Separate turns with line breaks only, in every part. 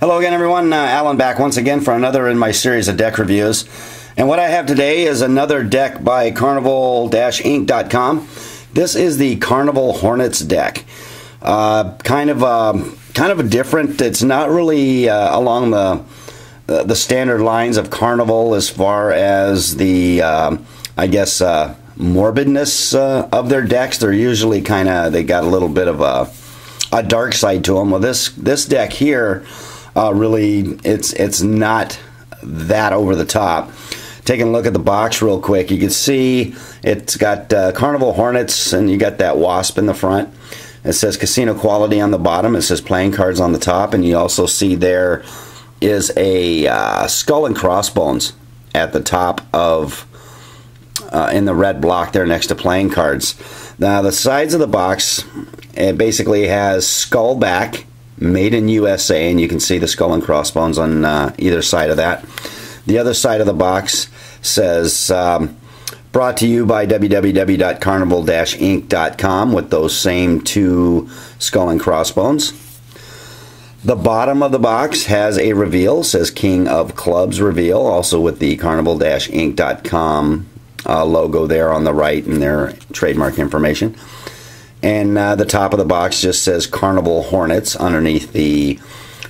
Hello again, everyone. Alan back once again for another in my series of deck reviews. And what I have today is another deck by Karnival-Inc.com. This is the Karnival Hornets deck. Kind of a different. It's not really along the standard lines of Karnival as far as the I guess morbidness of their decks. They're usually they got a little bit of a dark side to them. Well, this deck here. Really, it's not that over the top. Taking a look at the box real quick, you can see it's got Karnival Hornets, and you got that wasp in the front. It says Casino Quality on the bottom. It says Playing Cards on the top, and you also see there is a skull and crossbones at the top of in the red block there next to Playing Cards. Now the sides of the box, it basically has skull back. Made in USA, and you can see the skull and crossbones on either side of that. The other side of the box says brought to you by www.karnival-inc.com with those same two skull and crossbones. The bottom of the box has a reveal, says King of Clubs reveal, also with the Karnival-Inc.com logo there on the right and their trademark information. And the top of the box just says Karnival Hornets underneath the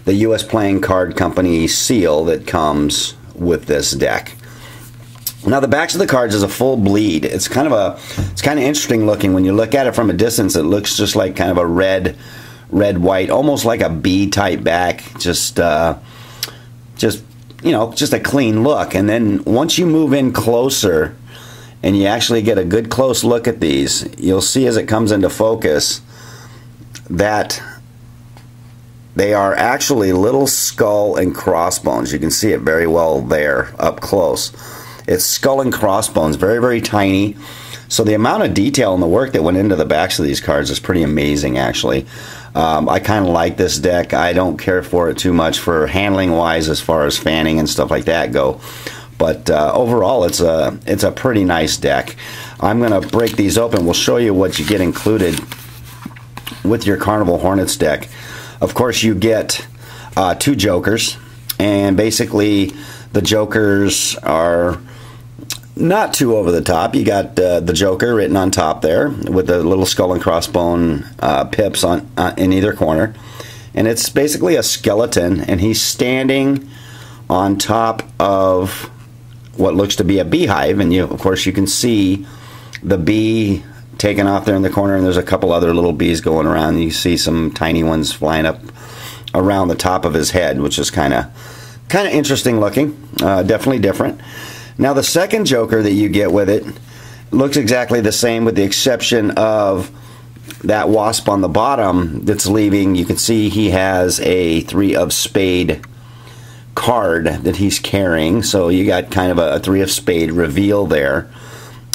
U.S. Playing Card Company seal that comes with this deck. Now the backs of the cards is a full bleed. It's kind of interesting looking. When you look at it from a distance, it looks just like kind of a red white, almost like a B type back. Just a clean look. And then once you move in closer, and you actually get a good close look at these, you'll see as it comes into focus that they are actually little skull and crossbones. You can see it very well there up close. It's skull and crossbones, very, very tiny. So the amount of detail and the work that went into the backs of these cards is pretty amazing, actually. I kind of like this deck. I don't care for it too much for handling wise as far as fanning and stuff like that go. But overall, it's a pretty nice deck. I'm going to break these open. We'll show you what you get included with your Karnival Hornets deck. Of course, you get two jokers, and basically the jokers are not too over the top. You got the Joker written on top there with the little skull and crossbone pips on in either corner, and it's basically a skeleton, and he's standing on top of what looks to be a beehive, and of course you can see the bee taken off there in the corner, and there's a couple other little bees going around. You see some tiny ones flying up around the top of his head, which is kind of interesting looking, definitely different. Now the second joker that you get with it looks exactly the same, with the exception of that wasp on the bottom that's leaving. You can see he has a 3 of spade card that he's carrying, so you got kind of a 3 of spade reveal there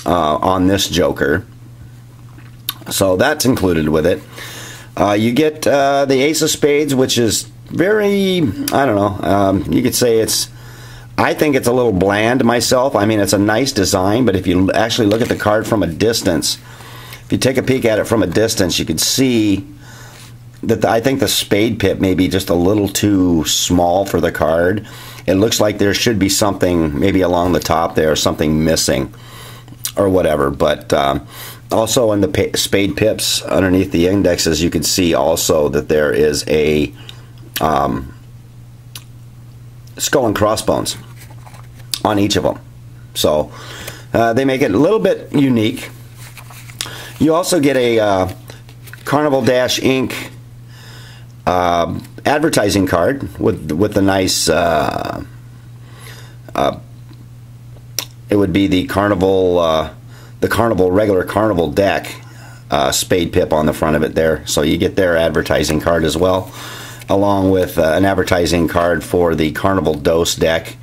on this joker, so that's included with it. You get the ace of spades, which is very, I don't know, you could say I think it's a little bland myself. I mean, it's a nice design, but if you actually look at the card from a distance, if you take a peek at it from a distance, you could see that I think the spade pip may be just a little too small for the card. It looks like there should be something maybe along the top there, something missing or whatever. But also in the spade pips underneath the indexes, you can see also that there is a skull and crossbones on each of them. So they make it a little bit unique. You also get a Karnival-Inc. Advertising card with the nice it would be the Karnival regular Karnival deck spade pip on the front of it there, so you get their advertising card as well, along with an advertising card for the Karnival Dose deck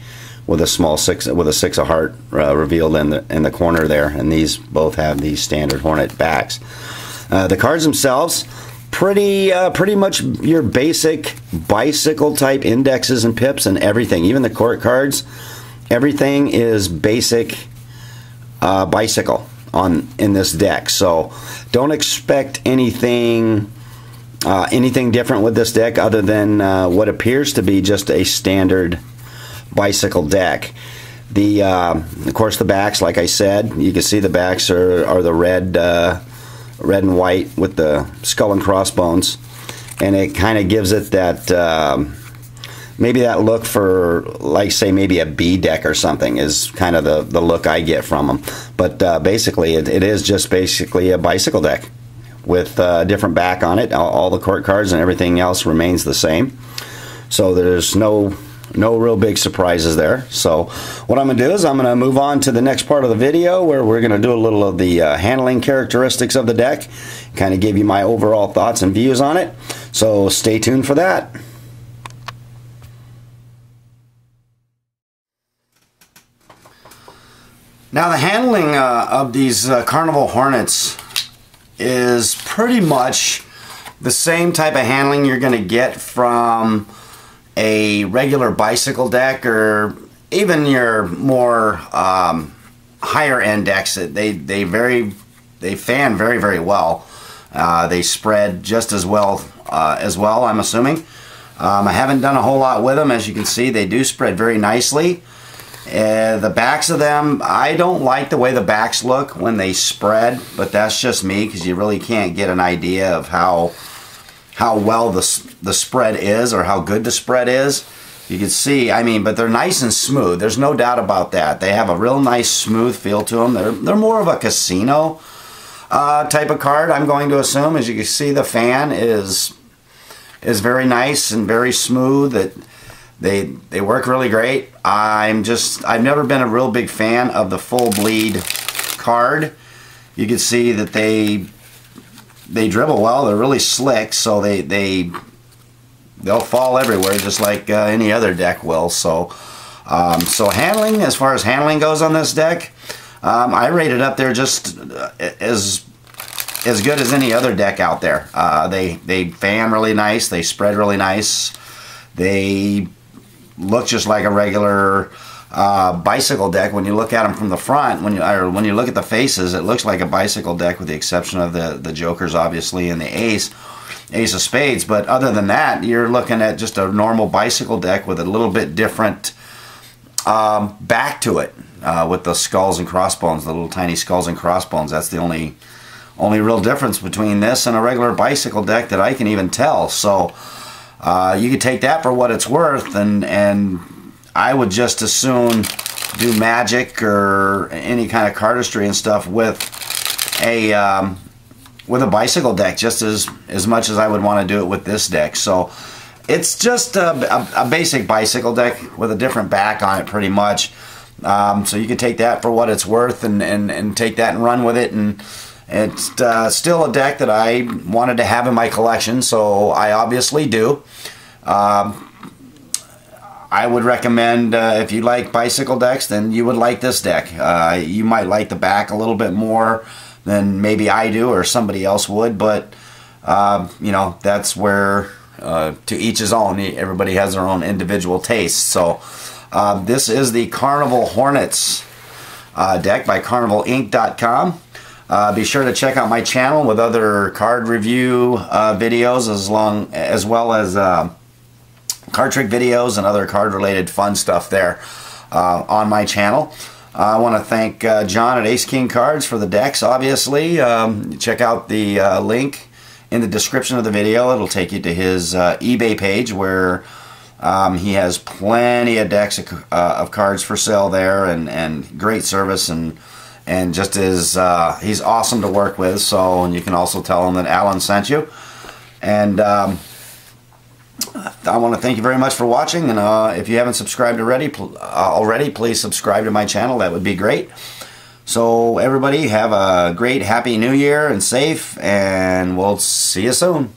with a small 6 of heart revealed in the corner there, and these both have these standard Hornet backs. The cards themselves, pretty much your basic bicycle type indexes and pips and everything. Even the court cards, everything is basic bicycle in this deck. So don't expect anything anything different with this deck other than what appears to be just a standard bicycle deck. Of course, the backs, like I said, you can see the backs are the red and white with the skull and crossbones, and it kind of gives it that maybe that look for, like, say, maybe a B deck or something is kind of the look I get from them. But basically, it is just basically a bicycle deck with a different back on it. All the court cards and everything else remains the same. So there's no real big surprises there. So what I'm going to do is I'm going to move on to the next part of the video where we're going to do a little of the handling characteristics of the deck, kind of give you my overall thoughts and views on it. So stay tuned for that. Now, the handling of these Karnival Hornets is pretty much the same type of handling you're going to get from a regular bicycle deck, or even your more higher end decks. They fan very, very well. They spread just as well, I'm assuming. I haven't done a whole lot with them. As you can see, they do spread very nicely. The backs of them, I don't like the way the backs look when they spread, but that's just me, because you really can't get an idea of how well the spread is, or how good the spread is. You can see, I mean, but they're nice and smooth. There's no doubt about that. They have a real nice smooth feel to them. They're more of a casino type of card, I'm going to assume. As you can see, the fan is very nice and very smooth. They work really great. I've never been a real big fan of the full bleed card. You can see that they dribble well. They're really slick, so they'll fall everywhere just like any other deck will. So handling, as far as handling goes on this deck, I rate it up there just as good as any other deck out there. They fan really nice. They spread really nice. They look just like a regular bicycle deck. When you look at them from the front, when you look at the faces, it looks like a bicycle deck, with the exception of the jokers, obviously, and the ace of spades. But other than that, you're looking at just a normal bicycle deck with a little bit different back to it, with the skulls and crossbones, the little tiny skulls and crossbones. That's the only real difference between this and a regular bicycle deck that I can even tell. So you could take that for what it's worth, and I would just as soon do Magic or any kind of cardistry and stuff with a bicycle deck just as much as I would want to do it with this deck. So it's just a basic bicycle deck with a different back on it, pretty much. So you can take that for what it's worth, and take that and run with it. And it's still a deck that I wanted to have in my collection, so I obviously do. I would recommend, if you like bicycle decks, then you would like this deck. You might like the back a little bit more than maybe I do or somebody else would, but you know, that's where to each his own. Everybody has their own individual tastes. So this is the Karnival Hornets deck by KarnivalInc.com. Be sure to check out my channel with other card review videos, as well as card trick videos and other card related fun stuff there on my channel. I want to thank John at Ace King Cards for the decks, obviously. Check out the link in the description of the video. It'll take you to his eBay page, where he has plenty of decks of cards for sale there, and great service, and just he's awesome to work with. So, and you can also tell him that Alan sent you. And I want to thank you very much for watching, and if you haven't subscribed already, please subscribe to my channel. That would be great. So everybody, have a great, happy New Year, and safe, and we'll see you soon.